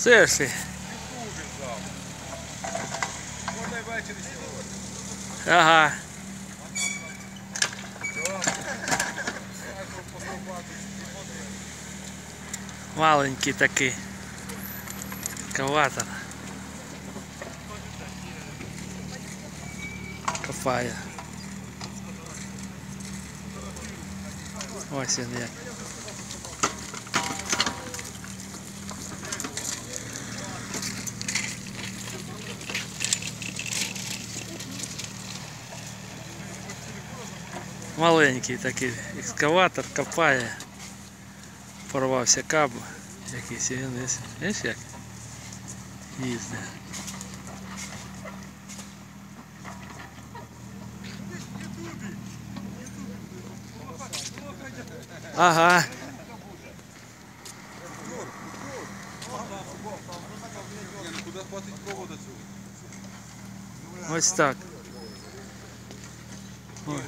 Серсі. Ага. Маленький такий екскаватор. Копає. Ось він як. Маленький такий екскаватор копає. Порвався каб якийсь, і він ось як їздить. Ага. Ось так. Ой.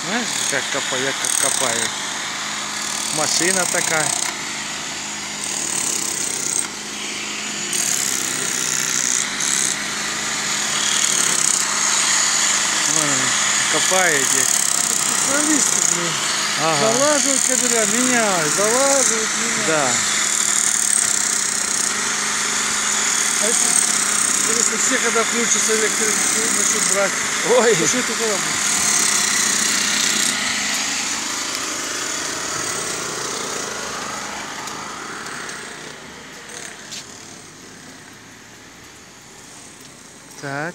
Знаешь, как копают. Машина такая. Копает здесь. Специалисты, блин. Ага. Залаживают кабеля, меняют, залаживают, меняют. Да. А если все, когда включатся электричество, начнут брать. Ой. То что это было будет? Так.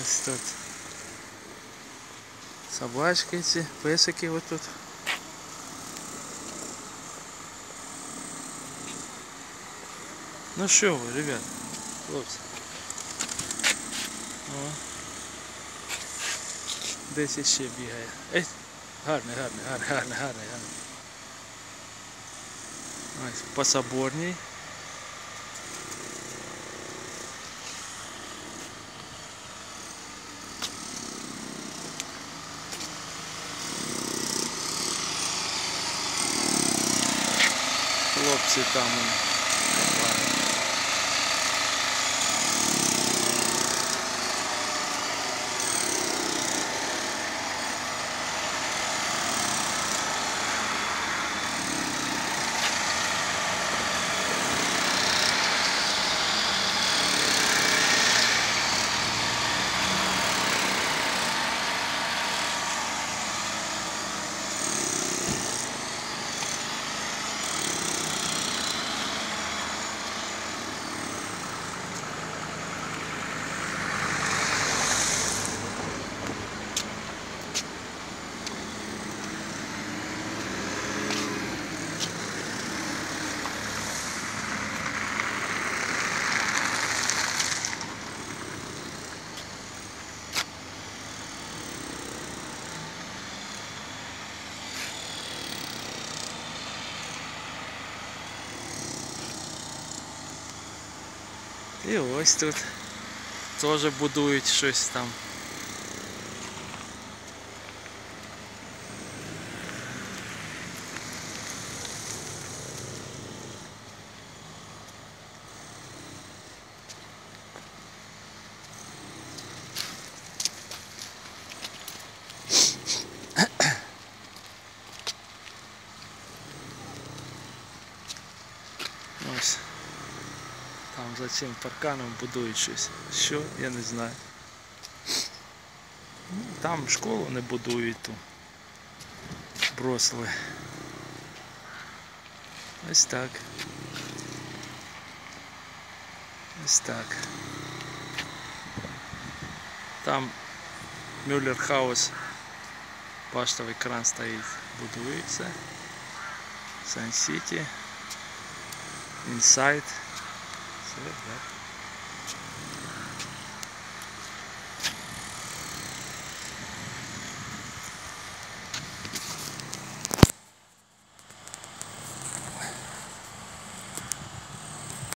Ось тут собачки ці, песики вот тут. Ну що ви, ребят, хлопці. О. Десь іще бігає. Ей, гарний. Ось по Соборній. Хлопці там копають. І ось тут теж будують щось там. Ось. Там за цим парканом будують щось. Що? Я не знаю. Там школу не будують, ту бросили. Ось так. Ось так. Там Мюллер-хаус, баштовий кран стоїть, будується. Сан-Сіті. Інсайд. Все, так.